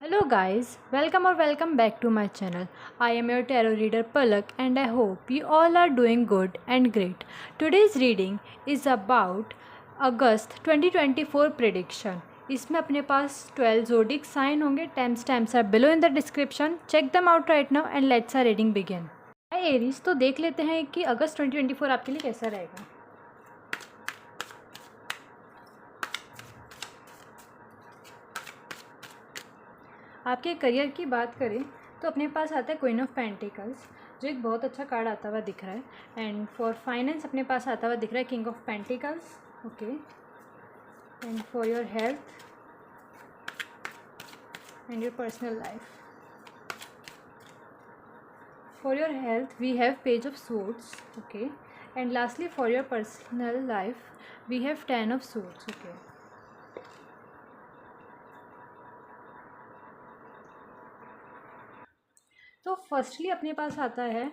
Hello guys, welcome back to my channel. I am your tarot reader Palak and I hope you all are doing good and great. Today's reading is about August 2024 prediction. इसमें अपने पास 12 zodiac sign होंगे. Timestamps are below in the description. Check them out right now and let's our reading begin. Hi Aries, तो देख लेते हैं कि अगस्त 2024 आपके लिए कैसा रहेगा. आपके करियर की बात करें तो अपने पास आता है क्वीन ऑफ पेंटिकल्स, जो एक बहुत अच्छा कार्ड आता हुआ दिख रहा है. एंड फॉर फाइनेंस अपने पास आता हुआ दिख रहा है king of pentacles. Okay. And for your health and your personal life. For your health we have page of suits. Okay. And lastly for your personal life we have 10 of suits. Okay. तो firstly अपने पास आता है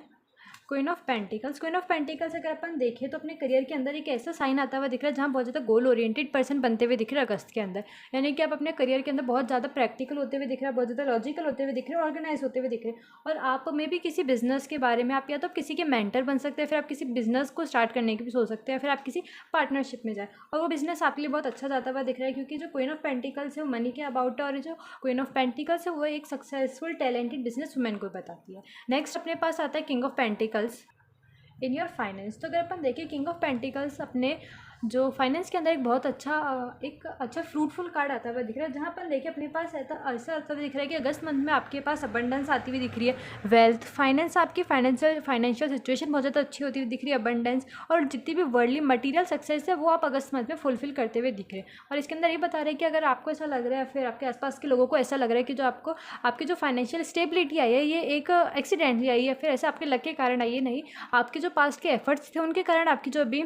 queen of pentacles. Queen of pentacles अगर अपन देखें तो अपने करियर के अंदर एक ऐसा साइन आता हुआ दिख रहा है जहाँ बहुत ज़्यादा गोल ओरिएंटेड पर्सन बनते हुए दिख रहे हैं अगस्त के अंदर. यानी कि आप अपने करियर के अंदर बहुत ज़्यादा प्रैक्टिकल होते हुए दिख रहे हैं, बहुत ज़्यादा लॉजिकल होते हुए दिख रहे हैं, ऑर्गेनाइज होते हुए दिख रहे हैं. और आप में भी किसी बिजनेस के बारे में आप या तो किसी के मेंटर बन सकते हैं, फिर आप किसी बिजनेस को स्टार्ट करने की भी सोच सकते हैं, फिर आप किसी पार्टनरशिप में जाए और वो बिजनेस आपके लिए बहुत अच्छा जाता हुआ दिख रहा है. क्योंकि जो क्वीन ऑफ पेंटिकल्स है वो मनी के अबाउट है और जो क्वीन ऑफ पेंटिकल्स है वो एक सक्सेसफुल टैलेंटेड बिजनेस वुमेन को बताती है. नेक्स्ट अपने पास आता है king of pentacles in your finance. तो अगर अपन देखें किंग ऑफ पेंटिकल्स अपने जो फाइनेंस के अंदर एक अच्छा फ्रूटफुल कार्ड आता हुआ दिख रहा है. जहाँ अपन देखें अपने पास ऐसा आता हुआ दिख रहा है कि अगस्त मंथ में आपके पास अबंडेंस आती हुई दिख रही है. वेल्थ फाइनेंस आपकी फाइनेंशियल सिचुएशन बहुत ज़्यादा अच्छी होती हुई दिख रही है. अबंडेंस और जितनी भी वर्ल्डली मटीरियल सक्सेस है वो आप अगस्त मंथ में फुलफिल करते हुए दिख रहे हैं. और इसके अंदर ये बता रहे हैं कि अगर आपको ऐसा लग रहा है फिर आपके आसपास के लोगों को ऐसा लग रहा है कि जो आपकी जो फाइनेंशियल स्टेबिलिटी आई है ये एक एक्सीडेंटली आई है, फिर ऐसे आपके लक के कारण आई है. नहीं, आपके जो पास्ट के एफर्ट्स थे उनके कारण आपकी जो अभी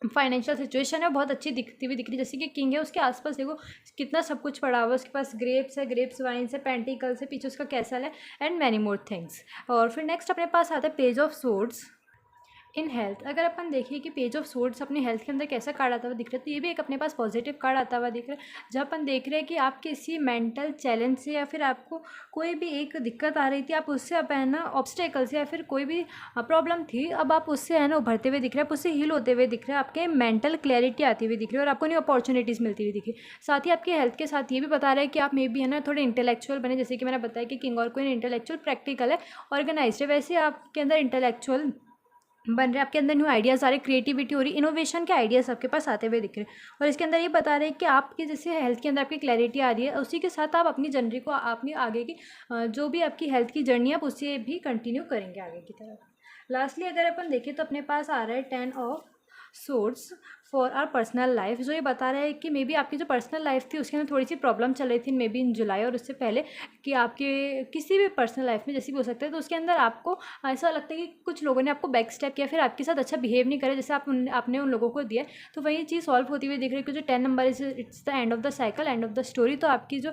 फाइनेंशियल सिचुएशन है बहुत अच्छी दिखती हुई दिख रही है. जैसे कि किंग है उसके आसपास देखो कितना सब कुछ पड़ा हुआ है. उसके पास ग्रेप्स वाइन्स है, पेंटिकल्स है, पीछे उसका कैसल है एंड मैनी मोर थिंग्स. और फिर नेक्स्ट अपने पास आता है page of swords in health. अगर अपन देखें कि पेज ऑफ सोर्ड्स अपनी हेल्थ के अंदर कैसा कार्ड आता हुआ दिख रहा है तो ये भी एक अपने पास पॉजिटिव कार्ड आता हुआ दिख रहा है. जहाँ अपन देख रहे हैं कि आप किसी मेंटल चैलेंज से या फिर आपको कोई भी एक दिक्कत आ रही थी, आप उससे अब है ना ऑब्स्टेकल से या फिर कोई भी प्रॉब्लम थी, अब आप उससे है ना उभरते हुए दिख रहे हैं, आप उससे हील होते हुए दिख रहे हैं. आपके मेंटल क्लैरिटी आती हुई दिख रही है और आपको न्यू अपॉर्चुनिटीज़ मिलती हुई दिख रही है. साथ ही आपके हेल्थ के साथ ये भी बता रहे हैं कि आप मे भी है ना थोड़े इंटेलेक्चुअल बने. जैसे कि मैंने बताया कि किंग और क्वीन इंटेलेक्चुअल प्रैक्टिकल है, ऑर्गेनाइज्ड है, वैसे आपके अंदर इंटेलेक्चुअल बन रहे, आपके अंदर न्यू आइडियाज़ आ रहे, क्रिएटिविटी हो रही, इनोवेशन के आइडियाज़ आपके पास आते हुए दिख रहे हैं. और इसके अंदर ये बता रहे हैं कि आपकी जैसे हेल्थ के अंदर आपकी क्लैरिटी आ रही है, उसी के साथ आप अपनी जर्नी को अपनी आगे की जो भी आपकी हेल्थ की जर्नी है आप उसे भी कंटिन्यू करेंगे आगे की तरफ. लास्टली अगर अपन देखें तो अपने पास आ रहा है 10 of swords for our personal life. जो ये बता रहा है कि मे बी आपकी जो पर्सनल लाइफ थी उसके अंदर थोड़ी सी प्रॉब्लम चल रही थी मे बी इन जुलाई और उससे पहले, कि आपके किसी भी पर्सनल लाइफ में जैसी भी हो सकता है. तो उसके अंदर आपको ऐसा लगता है कि कुछ लोगों ने आपको बैक स्टेप किया, फिर आपके साथ अच्छा बिहेव नहीं करे जैसे आपने उन लोगों को दिया. तो वही चीज़ सॉल्व होती हुई दिख रही है कि जो 10 number it's the end of the cycle, end of the story. तो आपकी जो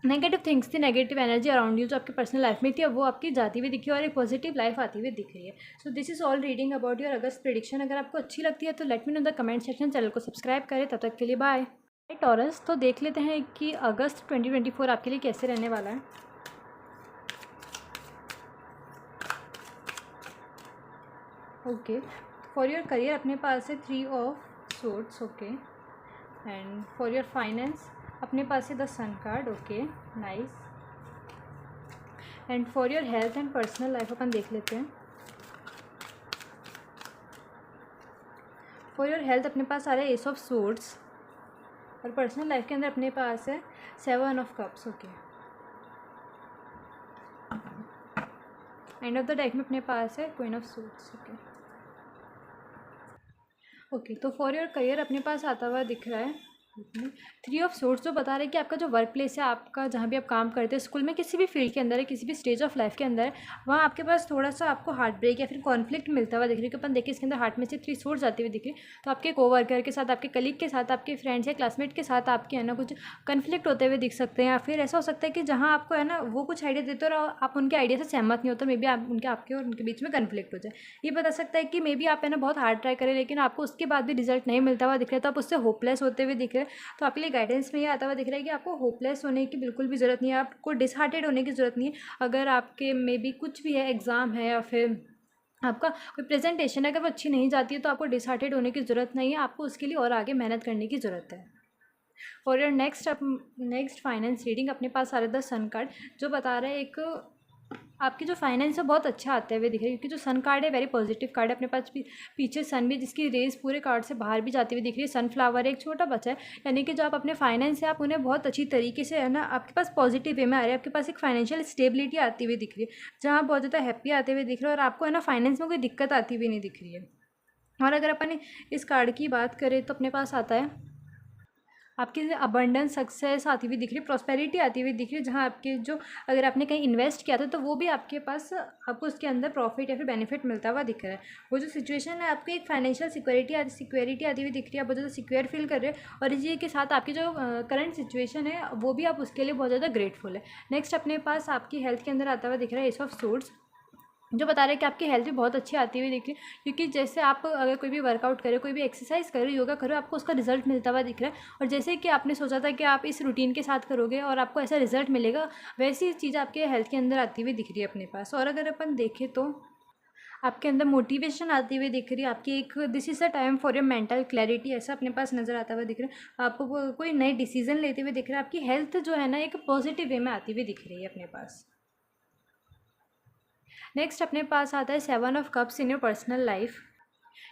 नेगेटिव थिंग्स थी, नेगेटिव एनर्जी अराउंड यू जो आपकी पर्सनल लाइफ में थी, अब वो आपकी जाती हुई दिखी और एक पॉजिटिव लाइफ आती हुई दिख रही है. So this is all reading about your August prediction. अगर आपको अच्छी लगती है तो let me know the comment section. Channel को सब्सक्राइब करें. तब तक के लिए बाय. टॉरस, तो देख लेते हैं कि अगस्त 2024 आपके लिए कैसे रहने वाला है. ओके. फॉर योर करियर अपने पास है 3 of swords. Okay. And for your finance अपने पास है the sun card. Okay, nice. And for your health and personal life अपन देख लेते हैं. फॉर योर हेल्थ अपने पास आ रहा है एस ऑफ सोर्ड्स और पर्सनल लाइफ के अंदर अपने पास है 7 of cups. Okay. End of the deck में अपने पास है queen of swords. Okay. Okay, तो फॉर योर करियर अपने पास आता हुआ दिख रहा है 3 ऑफ सोर्ड्स, जो बता रहे हैं कि आपका जो वर्क प्लेस है, आपका जहाँ भी आप काम करते हैं, स्कूल में, किसी भी फील्ड के अंदर है, किसी भी स्टेज ऑफ लाइफ के अंदर है, वहाँ आपके पास थोड़ा सा आपको हार्ट ब्रेक या फिर कॉन्फ्लिक्ट मिलता हुआ दिख रहा है. कि अपन देखिए इसके अंदर हार्ट में से 3 सोर्ड्स आते हुए दिख रहे. तो आपके कोवर्कर के साथ, आपके कलीग के साथ, आपके फ्रेंड्स या क्लासमेट के साथ आपके है ना कुछ कन्फ्लिक्ट होते हुए दिख सकते हैं. या फिर ऐसा हो सकता है कि जहाँ आपको है ना वो कुछ आइडिया देते हो और आप उनके आइडिया से सहमत नहीं होते, मे बी आपके और उनके बीच में कन्फ्लिक्ट हो जाए. ये बता सकता है कि मे बी आप है ना बहुत हार्ड ट्राई करें लेकिन आपको उसके बाद भी रिजल्ट नहीं मिलता हुआ दिख रहा है, तो आप उससे होपलेस होते हुए दिख रहे हैं. तो आपके लिए गाइडेंस में ये आता हुआ दिख रहा है कि आपको होपलेस होने की बिल्कुल भी ज़रूरत नहीं है, आपको डिसहार्टेड होने की ज़रूरत नहीं है। अगर आपके मे बी कुछ भी है, एग्ज़ाम है या फिर आपका कोई प्रेजेंटेशन है, अगर वो अच्छी नहीं जाती है तो आपको डिसहार्टेड होने की ज़रूरत नहीं है, आपको उसके लिए और आगे मेहनत करने की ज़रूरत है। For your next finance reading अपने पास आ रहा है द सन कार्ड, जो बता रहा है एक आपकी जो फाइनेंस है बहुत अच्छा आते हुए दिख रही है, क्योंकि जो सन कार्ड है वेरी पॉजिटिव कार्ड है। अपने पास पीछे सन भी, जिसकी रेज पूरे कार्ड से बाहर भी जाती हुई दिख रही है। सनफ्लावर है, एक छोटा बच्चा है, यानी कि जो आप अपने फाइनेंस है आप उन्हें बहुत अच्छी तरीके से, है ना, आपके पास पॉजिटिव वे में आ रहे हैं। आपके पास एक फाइनेंशियल स्टेबिलिटी आती हुई दिख रही है, जहाँ बहुत ज़्यादा हैप्पी आते हुए दिख रहा है, और आपको, है ना, फाइनेंस में कोई दिक्कत आती हुई नहीं दिख रही है। और अगर अपन इस कार्ड की बात करें तो अपने पास आता है आपकी अबंडेंस, सक्सेस आती हुई दिख रही है, प्रॉस्पेरिटी आती हुई दिख रही है, जहाँ आपके जो, अगर आपने कहीं इन्वेस्ट किया था तो वो भी आपके पास, आपको उसके अंदर प्रॉफिट या फिर बेनिफिट मिलता हुआ दिख रहा है। वो जो सिचुएशन है आपकी एक फाइनेंशियल सिक्योरिटी आती हुई दिख रही है, आप बहुत ज़्यादा सिक्योर फील कर रहे हैं, और इसी के साथ आपकी जो करंट सिचुएशन है वो भी आप उसके लिए बहुत ज़्यादा ग्रेटफुल है। नेक्स्ट अपने पास आपकी हेल्थ के अंदर आता हुआ दिख रहा है एस ऑफ सोर्ड्स, जो बता रहे हैं कि आपकी हेल्थ भी बहुत अच्छी आती हुई दिख रही है, क्योंकि जैसे आप अगर कोई भी वर्कआउट करें, कोई भी एक्सरसाइज करें, योगा करो, आपको उसका रिजल्ट मिलता हुआ दिख रहा है। और जैसे कि आपने सोचा था कि आप इस रूटीन के साथ करोगे और आपको ऐसा रिजल्ट मिलेगा, वैसी चीज़ आपके हेल्थ के अंदर आती हुई दिख रही है अपने पास। और अगर अपन देखें तो आपके अंदर मोटिवेशन आती हुई दिख रही है, आपकी एक this is a time for your mental clarity, ऐसा अपने पास नज़र आता हुआ दिख रहा है। आपको कोई नए डिसीजन लेते हुए दिख रहा है, आपकी हेल्थ जो है ना एक पॉजिटिव वे में आती हुई दिख रही है अपने पास। नेक्स्ट अपने पास आता है 7 of cups in your personal life.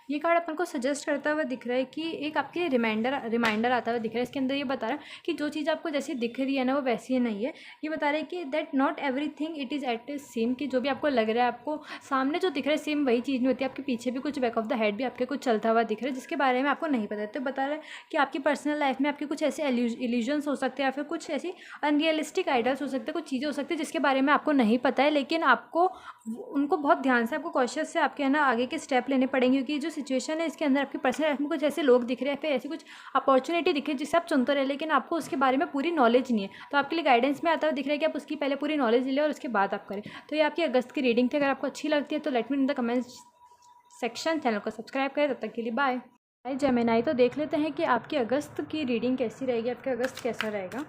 ये कार्ड अपन को सजेस्ट करता हुआ दिख रहा है कि एक आपके रिमाइंडर आता हुआ दिख रहा है। इसके अंदर ये बता रहा है कि जो चीज़ आपको जैसी दिख रही है ना वो वैसी ही नहीं है। ये बता रहा है कि that not everything it is at a same, कि जो भी आपको लग रहा है, आपको सामने जो दिख रहा है सेम वही चीज़ नहीं होती, आपके पीछे भी कुछ, बैक ऑफ द हेड भी आपके कुछ चलता हुआ दिख रहा है जिसके बारे में आपको नहीं पता है। तो बता रहा है कि आपकी पर्सनल लाइफ में आपके कुछ ऐसे इल्यूजन्स हो सकते हैं या फिर कुछ ऐसी अनरियलिस्टिक आइडियाज़ हो सकते हैं, कुछ चीज़ें हो सकती है जिसके बारे में आपको नहीं पता है, लेकिन आपको उनको बहुत ध्यान से, आपको कॉशियस से आपके, है ना, आगे के स्टेप लेने पड़ेंगे, क्योंकि जो सिचुएशन है इसके अंदर आपकी पर्सनल लाइफ में कुछ ऐसे लोग दिख रहे हैं, फिर ऐसी कुछ अपॉर्चुनिटी दिख रही है जिससे आप चुनते रहे, लेकिन आपको उसके बारे में पूरी नॉलेज नहीं है। तो आपके लिए गाइडेंस में आता हुआ दिख रहा है कि आप उसकी पहले पूरी नॉलेज ले और उसके बाद आप करें। तो ये आपकी अगस्त की रीडिंग थी। अगर आपको अच्छी लगती है तो let me in the comments section. Channel को सब्सक्राइब करें। तब तक के लिए बाय। Bye Gemini. तो देख लेते हैं कि आपकी अगस्त की रीडिंग कैसी रहेगी, आपका अगस्त कैसा रहेगा।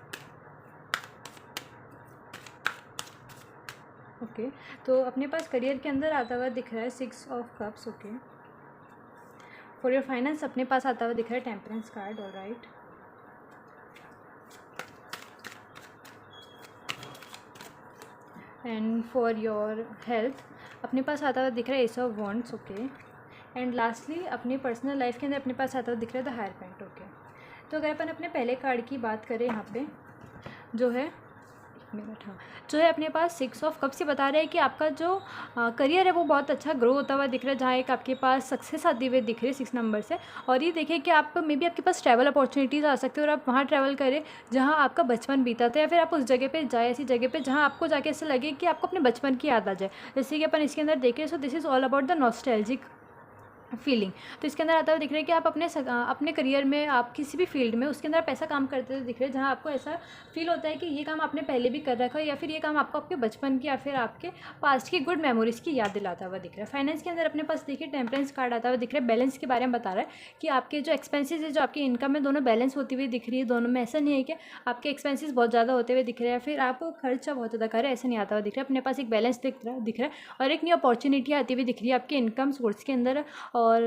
ओके तो अपने पास करियर के अंदर आता हुआ दिख रहा है 6 of cups. Okay for your finance अपने पास आता हुआ दिख रहा है temperance card. All right. And for your health अपने पास आता हुआ दिख रहा है ace of wands. Okay and lastly अपनी पर्सनल लाइफ के अंदर अपने पास आता हुआ दिख रहा है द हायरपेंट। ओके तो अगर अपन अपने पहले कार्ड की बात करें, यहाँ पे जो है मिनट, हाँ, जो है अपने पास 6 ऑफ कप्स। से बता रहे हैं कि आपका जो करियर है वो बहुत अच्छा ग्रो होता हुआ दिख रहा है, जहाँ एक आपके पास सक्सेस आती हुई दिख रही है 6 नंबर से। और ये देखिए कि आप मे बी आपके पास ट्रैवल अपॉर्चुनिटीज़ आ सकती है और आप वहाँ ट्रैवल करें जहाँ आपका बचपन बीता था, या फिर आप उस जगह पे जाए, ऐसी जगह पे जहाँ आपको जाके ऐसा लगे कि आपको अपने बचपन की याद आ जाए। जैसे कि अपन इसके अंदर देखें, so this is all about the nostalgic feeling. तो इसके अंदर आता हुआ दिख रहा है कि आप अपने करियर में, आप किसी भी फील्ड में उसके अंदर आप ऐसा काम करते हुए दिख रहे हैं जहाँ आपको ऐसा फील होता है कि ये काम आपने पहले भी कर रखा है, या फिर ये काम आपको आपके बचपन की या फिर आपके पास्ट की गुड मेमोरीज़ की याद दिलाता हुआ दिख रहा है। फाइनेंस के अंदर अपने पास देखिए टेम्परेंस कार्ड आता हुआ दिख रहा है। बैलेंस के बारे में बता रहा है कि आपके जो एक्सपेंसेस है, जो आपकी इनकम है, दोनों बैलेंस होती हुई दिख रही है। दोनों में ऐसा नहीं है कि आपके एक्सपेंसेस बहुत ज़्यादा होते हुए दिख रहे हैं या फिर आप खर्चा बहुत ज़्यादा कर रहे हैं, ऐसा नहीं आता हुआ दिख रहा है। अपने पास एक बैलेंस दिख रहा है और एक न्यू अपॉर्चुनिटी आती हुई दिख रही है आपके इनकम सोर्स के अंदर, और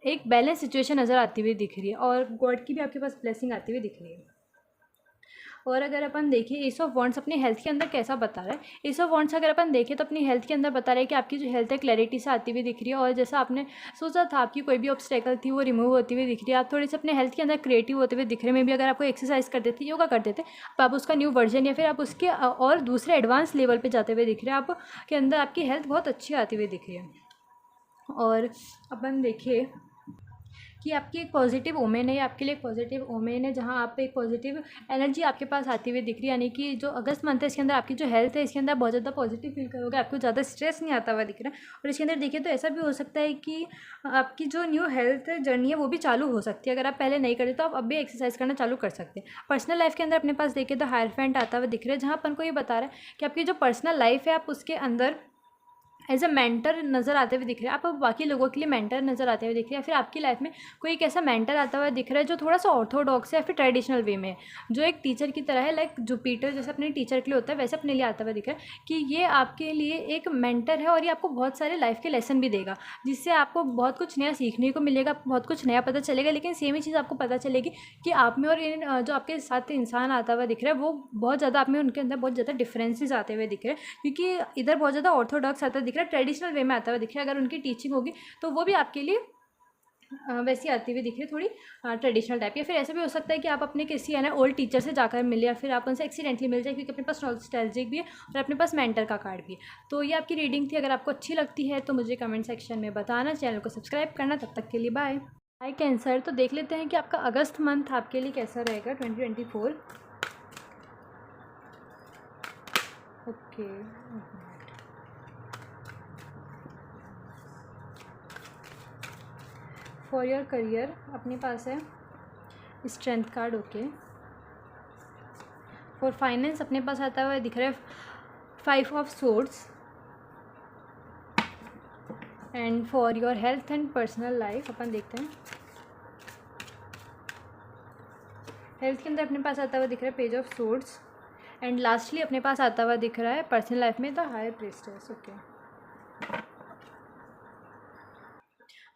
एक बैलेंस सिचुएशन नज़र आती हुई दिख रही है, और गॉड की भी आपके पास ब्लेसिंग आती हुई दिख रही है। और अगर अपन देखें एस ऑफ वॉन्ड्स अपनी हेल्थ के अंदर कैसा बता रहा है, एस ऑफ वॉन्ड्स अगर अपन देखें तो अपनी हेल्थ के अंदर बता रहा है कि आपकी जो हेल्थ है क्लैरिटी से आती हुई दिख रही है, और जैसा आपने सोचा था आपकी कोई भी ऑब्स्टेकल थी वो रिमूव होती हुई दिख रही है। आप थोड़े से अपने हेल्थ के अंदर क्रिएटिव होते हुए दिख रहे हैं। मे भी अगर आपको एक्सरसाइज करते थे, योगा करते थे, तो आप उसका न्यू वर्जन या फिर आप उसके और दूसरे एडवांस लेवल पर जाते हुए दिख रहे हैं। आप के अंदर आपकी हेल्थ बहुत अच्छी आती हुई दिख रही है। और अपन देखिए कि आपकी एक पॉजिटिव ओमेन है, आपके लिए एक पॉजिटिव ओमेन है, जहाँ आप एक पॉजिटिव एनर्जी आपके पास आती हुई दिख रही है। यानी कि जो अगस्त मंथ है इसके अंदर आपकी जो हेल्थ है इसके अंदर बहुत ज़्यादा पॉजिटिव फील करोगे, आपको ज़्यादा स्ट्रेस नहीं आता हुआ दिख रहा है। और इसके अंदर देखिए तो ऐसा भी हो सकता है कि आपकी जो न्यू हेल्थ जर्नी है वो भी चालू हो सकती है। अगर आप पहले नहीं करते तो आप अब भी एक्सरसाइज करना चालू कर सकते हैं। पर्सनल लाइफ के अंदर अपने पास देखिए तो हायरफेंट आता हुआ दिख रहा है, जहाँ अपन को ये बता रहा है कि आपकी जो पर्सनल लाइफ है आप उसके अंदर एज अ मेंटर नज़र आते हुए दिख रहे हैं, आप बाकी लोगों के लिए मेंटर नज़र आते हुए दिख रहे हैं, या फिर आपकी लाइफ में कोई एक ऐसा मेंटर आता हुआ दिख रहा है जो थोड़ा सा ऑर्थोडॉक्स है या फिर ट्रेडिशनल वे में, जो एक टीचर की तरह है, लाइक जुपिटर जैसे अपने टीचर के लिए होता है वैसे अपने लिए आता हुआ दिख रहा है कि ये आपके लिए एक मेंटर है और ये आपको बहुत सारे लाइफ के लेसन भी देगा, जिससे आपको बहुत कुछ नया सीखने को मिलेगा, आपको बहुत कुछ नया पता चलेगा। लेकिन सेम ही चीज़ आपको पता चलेगी कि आप में और इन जो आपके साथ इंसान आता हुआ दिख रहा है वो बहुत ज़्यादा, आप में उनके अंदर बहुत ज़्यादा डिफरेंसेस आते हुए दिख रहे हैं, क्योंकि इधर बहुत ज़्यादा ऑर्थोडॉक्स आता दिख रहा है, ट्रेडिशनल वे में आता हुआ दिख रहा है। अगर उनकी टीचिंग होगी तो वो भी आपके लिए वैसी आती हुई दिख रही है, थोड़ी ट्रेडिशनल टाइप। या फिर ऐसा भी हो सकता है कि आप अपने किसी है ना ओल्ड टीचर से जाकर मिले, या फिर आप उनसे एक्सीडेंटली मिल जाए, क्योंकि अपने पास नॉस्टैल्जिक भी है और अपने पास मेंटर का कार्ड भी है। तो ये आपकी रीडिंग थी। अगर आपको अच्छी लगती है तो मुझे कमेंट सेक्शन में बताना, चैनल को सब्सक्राइब करना। तब तक के लिए बाय। हाय कैंसर, तो देख लेते हैं कि आपका अगस्त मंथ आपके लिए कैसा रहेगा 2024। ओके, फॉर योर करियर अपने पास है strength card. Okay, for finance अपने पास आता हुआ दिख रहा है 5 of swords. And for your health and personal life अपन देखते हैं, हेल्थ के अंदर अपने पास आता हुआ दिख रहा है page of swords. And lastly अपने पास आता हुआ दिख रहा है पर्सनल लाइफ में the high priestess. Okay,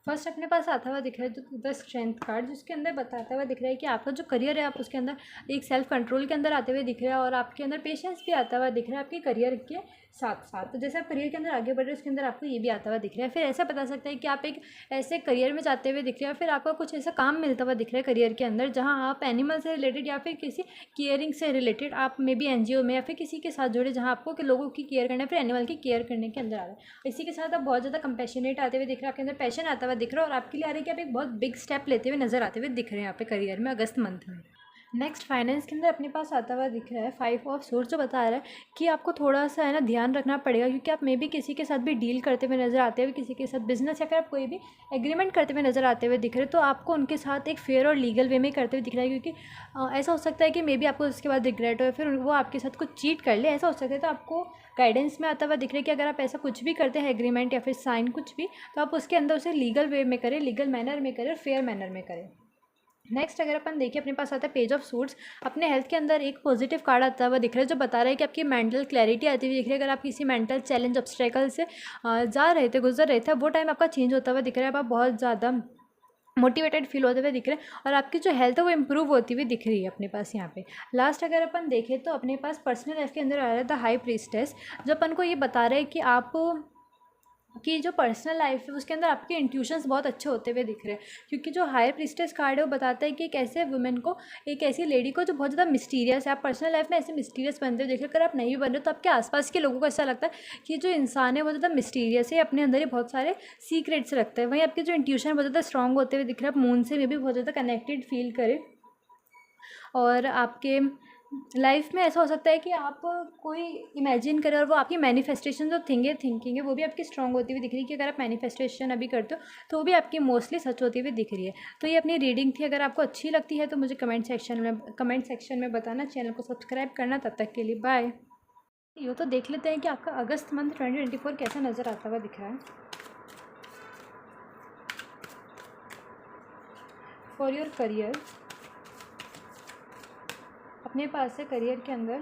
first अपने पास आता हुआ दिख रहा है द स्ट्रेंथ कार्ड, जिसके अंदर बताता हुआ दिख रहा है कि आपका जो करियर है आप उसके अंदर एक सेल्फ कंट्रोल के अंदर आते हुए दिख रहा है, और आपके अंदर पेशेंस भी आता हुआ दिख रहा है आपके करियर के साथ साथ। तो जैसे आप करियर के अंदर आगे बढ़ रहे हैं उसके अंदर आपको ये भी आता हुआ दिख रहा है। फिर ऐसा बता सकता है कि आप एक ऐसे करियर में जाते हुए दिख रहे हैं, फिर आपका कुछ ऐसा काम मिलता हुआ दिख रहा है करियर के अंदर जहाँ आप एनिमल से रिलेटेड या फिर किसी केयरिंग से रिलेटेड, आप मे बी एनजीओ में या फिर किसी के साथ जुड़े जहाँ आपको कि लोगों की केयर करना है, फिर एनिमल की केयर करने के अंदर आ रहा है। इसी के साथ आप बहुत ज़्यादा कंपैशनेट आते हुए दिख रहा है, आपके अंदर पैशन आता हुआ दिख रहा है, और आपके लिए आ रहा है कि आप एक बहुत बिग स्टेप लेते हुए नजर आते हुए दिख रहे हैं यहाँ पे करियर में अगस्त मंथ में। नेक्स्ट फाइनेंस के अंदर अपने पास आता हुआ दिख रहा है 5 ऑफ सोर्स, जो बता रहा है कि आपको थोड़ा सा है ना ध्यान रखना पड़ेगा, क्योंकि आप मे बी किसी के साथ भी डील करते हुए नजर आते हुए, किसी के साथ बिजनेस या फिर आप कोई भी एग्रीमेंट करते हुए नजर आते हुए दिख रहे हैं, तो आपको उनके साथ एक फेयर और लीगल वे में करते हुए दिख रहा है, क्योंकि ऐसा हो सकता है कि मे बी आपको उसके बाद रिग्रेट हो, फिर वो आपके साथ कुछ चीट कर ले, ऐसा हो सकता है। तो आपको गाइडेंस में आता हुआ दिख रहा है कि अगर आप ऐसा कुछ भी करते हैं एग्रीमेंट या फिर साइन कुछ भी, तो आप उसके अंदर उसे लीगल वे में करें, लीगल मैनर में करें, फेयर मैनर में करें। नेक्स्ट अगर अपन देखिए अपने पास आता है पेज ऑफ सूट्स। अपने हेल्थ के अंदर एक पॉजिटिव कार्ड आता हुआ दिख रहा है, जो बता रहा है कि आपकी मेंटल क्लैरिटी आती हुई दिख रही है। अगर आप किसी मेंटल चैलेंज ऑब्स्टेकल से जा रहे थे, गुजर रहे थे, वो टाइम आपका चेंज होता हुआ दिख रहा है, आप बहुत ज़्यादा मोटिवेटेड फील होते हुए दिख रहे हैं, और आपकी जो हेल्थ है वो इंप्रूव होती हुई दिख रही है अपने पास यहाँ पे। लास्ट अगर अपन देखें तो अपने पास पर्सनल लाइफ के अंदर आ रहा है द हाई प्रीस्टेस, जो अपन को ये बता रहे हैं कि आप कि जो पर्सनल लाइफ है उसके अंदर आपके इंट्यूशंस बहुत अच्छे होते हुए दिख रहे हैं, क्योंकि जो हायर प्रीस्टेस कार्ड है वो बताता है कि एक ऐसे वुमेन को, एक ऐसी लेडी को जो बहुत ज़्यादा मिस्टीरियस है, आप पर्सनल लाइफ में ऐसे मिस्टीरियस बनते हुए देख रहे हो। अगर आप नहीं बन रहे हो तो आपके आसपास के लोगों को ऐसा लगता है कि जो इंसान है वो ज़्यादा मिस्टीरियस है, अपने अंदर ही बहुत सारे सीक्रेट्स रखते हैं। वहीं आपके जो इंट्यूशन बहुत ज़्यादा स्ट्रॉन्ग होते हुए दिख रहे हैं, आप मून से में भी बहुत ज़्यादा कनेक्टेड फील करें, और आपके लाइफ में ऐसा हो सकता है कि आप कोई इमेजिन करें और वो आपकी मैनिफेस्टेशन जो थिंकिंग है वो भी आपकी स्ट्रांग होती हुई दिख रही है, कि अगर आप मैनिफेस्टेशन अभी करते हो तो वो भी आपकी मोस्टली सच होती हुई दिख रही है। तो ये अपनी रीडिंग थी। अगर आपको अच्छी लगती है तो मुझे कमेंट सेक्शन में बताना, चैनल को सब्सक्राइब करना। तब तक के लिए बाय। ये तो देख लेते हैं कि आपका अगस्त मंथ 2024 कैसा नज़र आता हुआ दिख रहा है। फॉर योर करियर अपने पास है करियर के अंदर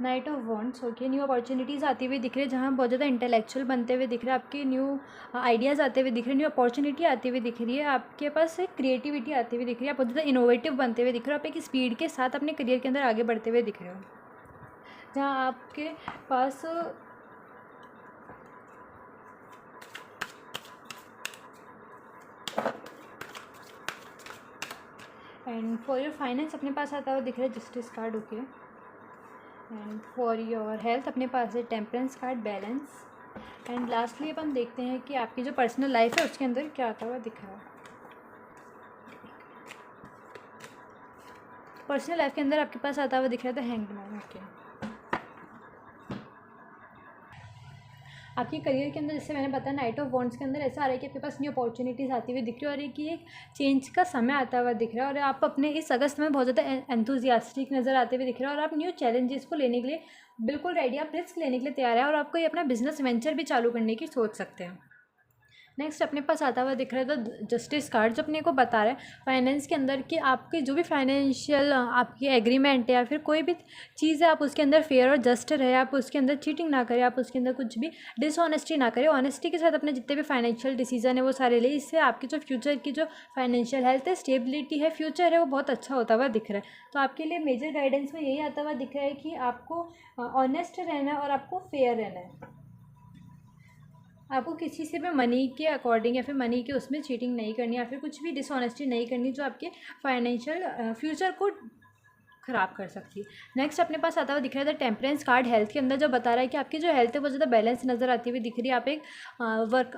night of wands. Okay, new opportunities आती हुई दिख रही है, जहाँ बहुत ज़्यादा इंटेलेक्चुअल बनते हुए दिख रहे हैं, आपके न्यू आइडियाज़ आते हुए दिख रहे हैं, न्यू अपॉर्चुनिटी आती हुई दिख रही है, आपके पास एक क्रिएटिविटी आती हुई दिख रही है, आप बहुत ज़्यादा इनोवेटिव बनते हुए दिख रहे हो, आप एक स्पीड के साथ अपने करियर के अंदर आगे बढ़ते हुए दिख रहे हो, जहाँ आपके पास एंड फॉर योर फाइनेंस अपने पास आता हुआ दिख रहा है justice card. Okay, and for your health अपने पास है temperance card, balance. And lastly अपन देखते हैं कि आपकी जो पर्सनल लाइफ है उसके अंदर क्या आता हुआ दिख रहा है। पर्सनल लाइफ के अंदर आपके पास आता हुआ दिख रहा था हैंग्ड मैन। ओके, आपके करियर के अंदर, जैसे मैंने बताया नाइट ऑफ वॉन्ड्स के अंदर ऐसा आ रहा है कि आपके पास न्यू अपॉर्चुनिटीज़ आती हुई दिख रही है और एक चेंज का समय आता हुआ दिख रहा है और आप अपने इस अगस्त में बहुत ज़्यादा एंथुजियास्टिक नज़र आते हुए दिख रहे हैं और आप न्यू चैलेंजेस को लेने के लिए बिल्कुल रेडी, आप रिस्क लेने के लिए तैयार है और आपको ये अपना बिजनेस वेंचर भी चालू करने की सोच सकते हैं। नेक्स्ट अपने पास आता हुआ दिख रहा है तो जस्टिस कार्ड, जो अपने को बता रहा है फाइनेंस के अंदर कि आपके जो भी फाइनेंशियल आपकी एग्रीमेंट है या फिर कोई भी चीज़ है, आप उसके अंदर फेयर और जस्ट रहे, आप उसके अंदर चीटिंग ना करें, आप उसके अंदर कुछ भी डिसऑनेस्टी ना करें, ऑनेस्टी के साथ अपने जितने भी फाइनेंशियल डिसीजन है वो सारे ले। इससे आपकी जो फ्यूचर की जो फाइनेंशियल हेल्थ है, स्टेबिलिटी है, फ्यूचर है, वो बहुत अच्छा होता हुआ दिख रहा है। तो आपके लिए मेजर गाइडेंस में यही आता हुआ दिख रहा है कि आपको ऑनेस्ट रहना है और आपको फेयर रहना है। आपको किसी से भी मनी के अकॉर्डिंग या फिर मनी के उसमें चीटिंग नहीं करनी या फिर कुछ भी डिसऑनेस्टी नहीं करनी जो आपके फाइनेंशियल फ्यूचर को ख़राब कर सकती है। नेक्स्ट अपने पास आता हुआ दिख रहा है द टेम्परेंस कार्ड, हेल्थ के अंदर जो बता रहा है कि आपकी जो हेल्थ है वो ज़्यादा बैलेंस नज़र आती हुई दिख रही है।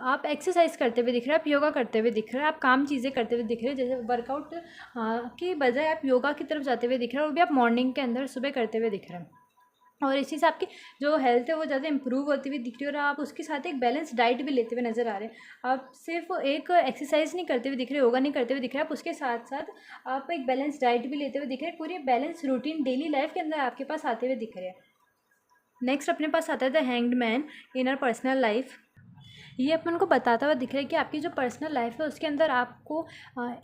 आप एक्सरसाइज करते हुए दिख रहे हैं, आप योगा करते हुए दिख रहे हैं, आप काम चीज़ें करते हुए दिख रहे हैं, जैसे वर्कआउट की बजाय आप योगा की तरफ जाते हुए दिख रहे हैं और वो भी आप मॉर्निंग के अंदर सुबह करते हुए दिख रहे हैं और इसी से आपकी जो हेल्थ है वो ज़्यादा इंप्रूव होती हुई दिख रही है और आप उसके साथ एक बैलेंस डाइट भी लेते हुए नज़र आ रहे हैं। आप सिर्फ एक एक्सरसाइज नहीं करते हुए दिख रहे, योगा नहीं करते हुए दिख रहे, आप उसके साथ साथ आप एक बैलेंस डाइट भी लेते हुए दिख रहे हैं, पूरी बैलेंस रूटीन डेली लाइफ के अंदर आपके पास आते हुए दिख रहे हैं। नेक्स्ट अपने पास आता है the hanged man in our personal life. ये अपन को बताता हुआ दिख रहा है कि आपकी जो पर्सनल लाइफ है उसके अंदर आपको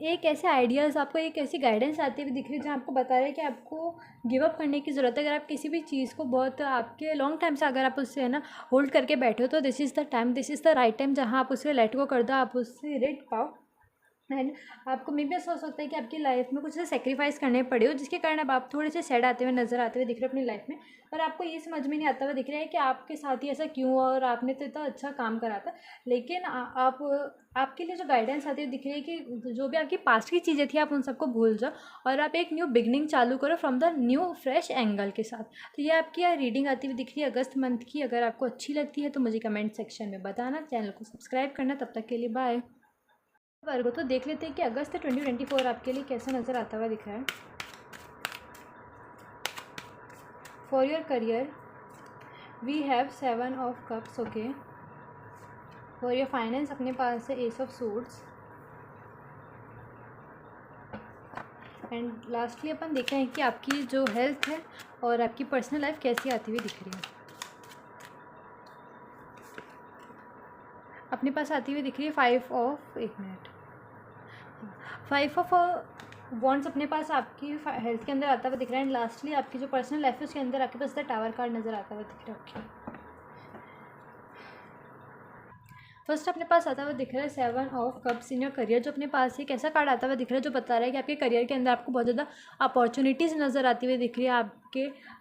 एक ऐसे आइडियाज़, आपको एक ऐसी गाइडेंस आती हुई दिख रही है जहाँ आपको बता रहा है कि आपको गिव अप करने की ज़रूरत है। अगर आप किसी भी चीज़ को बहुत आपके लॉन्ग टाइम से अगर आप उससे है ना होल्ड करके बैठे हो तो this is the time, this is the right time जहाँ आप उससे लेट गो कर दो, आप उससे रिट पाओ। एंड आपको मे भी ऐसा हो सकता है कि आपकी लाइफ में कुछ ऐसे सेक्रीफाइस करने पड़े हो जिसके कारण अब आप थोड़े से सैड आते हुए नजर आते हुए दिख रहे हो अपनी लाइफ में, पर आपको ये समझ में नहीं आता हुआ दिख रहा है कि आपके साथ ही ऐसा क्यों हुआ और आपने तो इतना अच्छा काम करा था। लेकिन आप आपके लिए जो गाइडेंस आती है दिख रही है कि जो भी आपकी पास्ट की चीज़ें थी आप उन सबको भूल जाओ और आप एक न्यू बिगनिंग चालू करो from the new fresh angle के साथ। तो ये आपकी रीडिंग आती हुई दिख रही है अगस्त मंथ की। अगर आपको अच्छी लगती है तो मुझे कमेंट सेक्शन में बताना, चैनल को सब्सक्राइब करना। तब तक के लिए बाय। वर्गो तो देख लेते हैं कि अगस्त 2024 आपके लिए कैसा नज़र आता हुआ दिख रहा है। For your career we have 7 of cups, okay. For your finance अपने पास है ace of suits and lastly अपन देख रहे हैं कि आपकी जो हेल्थ है और आपकी पर्सनल लाइफ कैसी आती हुई दिख रही है। अपने पास आती हुई दिख रही है 5 ऑफ 1 अपने पास आपकी हेल्थ के अंदर आता हुआ दिख रहा है एंड लास्टली आपकी जो पर्सनल लाइफ है उसके अंदर आपके पास द टावर कार्ड नज़र आता हुआ दिख रहा है। फर्स्ट अपने पास आता हुआ दिख रहा है 7 of cups in your career, जो अपने पास एक ऐसा कार्ड आता हुआ दिख रहा है जो बता रहा है कि आपके करियर के अंदर आपको बहुत ज़्यादा अपॉर्चुनिटीज़ नज़र आती हुई दिख रही है।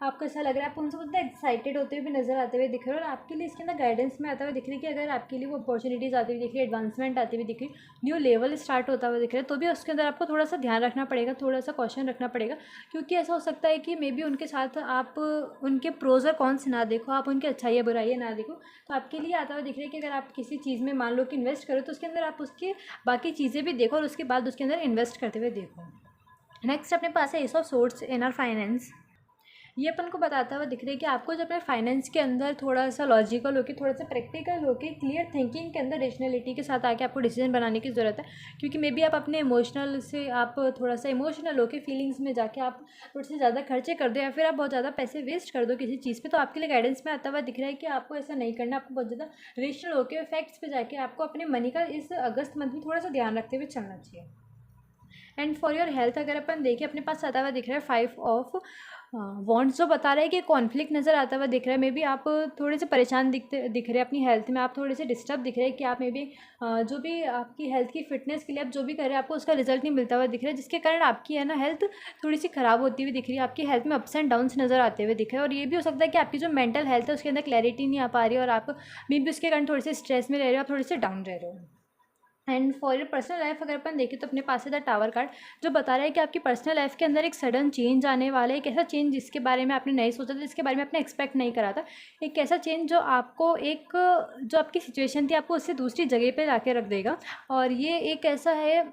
आपको ऐसा लग रहा है आप उनसे बहुत एक्साइटेड होते हुए भी नज़र आते हुए दिख रहे हो और आपके लिए इसके अंदर गाइडेंस में आता हुआ दिख रही है कि अगर आपके लिए वो अपॉर्चुनिटीज़ आती हुई दिख रही है, एडवांसमेंट आती हुई दिख रही है, न्यू लेवल स्टार्ट होता हुआ दिख रहा है, तो भी उसके अंदर आपको थोड़ा सा ध्यान रखना पड़ेगा, थोड़ा सा कॉशन रखना पड़ेगा, क्योंकि ऐसा हो सकता है कि मे बी उनके साथ आप उनके प्रोज और कॉन्स ना देखो, आप उनकी अच्छाइयाँ बुराइयाँ ना देखो। तो आपके लिए आता हुआ दिख रहा है कि अगर आप किसी चीज़ में मान लो कि इन्वेस्ट करो तो उसके अंदर आप उसकी बाकी चीज़ें भी देखो और उसके बाद उसके अंदर इन्वेस्ट करते हुए देखो। नेक्स्ट अपने पास है ace of swords in our finance. ये अपन को बताता हुआ दिख रहा है कि आपको जब अपने फाइनेंस के अंदर थोड़ा सा लॉजिकल होकर, थोड़ा सा प्रैक्टिकल होकर, क्लियर थिंकिंग के अंदर रेशनलिटी के साथ आके आपको डिसीजन बनाने की ज़रूरत है, क्योंकि मे बी आप अपने इमोशनल से आप थोड़ा सा इमोशनल होकर फीलिंग्स में जाके आप थोड़े से ज़्यादा खर्चे कर दो या फिर आप बहुत ज़्यादा पैसे वेस्ट कर दो किसी चीज़ पर। तो आपके लिए गाइडेंस में आता हुआ दिख रहा है कि आपको ऐसा नहीं करना, आपको बहुत ज़्यादा रेशनल होकर फैक्ट्स पे जाके आपको अपने मनी का इस अगस्त मंथ में थोड़ा सा ध्यान रखते हुए चलना चाहिए। एंड फॉर योर हेल्थ अगर अपन देखें अपने पास आता हुआ दिख रहा है 5 ऑफ वॉन्ट्स, जो बता रहा है कि कॉन्फ्लिक्ट नज़र आता हुआ दिख रहा है। मे बी आप थोड़े से परेशान दिख रहे हैं अपनी हेल्थ में, आप थोड़े से डिस्टर्ब दिख रहे हैं कि आप मे बी जो भी आपकी हेल्थ की फिटनेस के लिए आप जो भी कर रहे हैं आपको उसका रिजल्ट नहीं मिलता हुआ दिख रहा है, जिसके कारण आपकी है ना हेल्थ थोड़ी सी ख़राब होती हुई दिख रही है। आपकी हेल्थ में अप्स एंड डाउन्स नज़र आते हुए दिख रहे हैं और ये भी हो सकता है कि आपकी जो मेंटल हेल्थ है उसके अंदर क्लैरिटी नहीं आ पा रही है और आप मे बी उसके कारण थोड़े से स्ट्रेस में रह रहे हो, आप थोड़े से डाउन रह रहे हो। And for your personal life अगर अपन देखें तो अपने पास है द टावर कार्ड, जो बता रहा है कि आपकी पर्सनल लाइफ के अंदर एक सडन चेंज आने वाला है, एक ऐसा चेंज जिसके बारे में आपने नहीं सोचा था, जिसके बारे में आपने एक्सपेक्ट नहीं करा था, एक ऐसा चेंज जो आपको एक जो आपकी सिचुएशन थी आपको उससे दूसरी जगह पे लाके रख देगा। और ये एक ऐसा है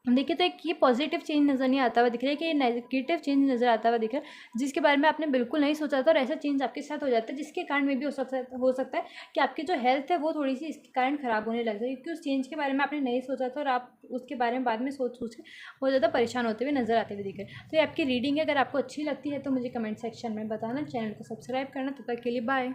देखिए तो एक ये पॉजिटिव चेंज नज़र नहीं आता हुआ दिख रहा है कि ये नेगेटिव चेंज नज़र आता हुआ दिख रहा है, जिसके बारे में आपने बिल्कुल नहीं सोचा था और ऐसा चेंज आपके साथ हो जाता है, जिसके कारण में भी हो सकता है कि आपकी जो हेल्थ है वो थोड़ी सी इसके कारण ख़राब होने लग जाए, क्योंकि उस चेंज के बारे में आपने नहीं सोचा था और आप उसके बारे में बाद में सोच सोच के बहुत ज़्यादा परेशान होते हुए नज़र आते हुए दिख रहे हैं। तो ये आपकी रीडिंग है, अगर आपको अच्छी लगती है तो मुझे कमेंट सेक्शन में बताना, चैनल को सब्सक्राइब करना। तब तक के लिए बाय।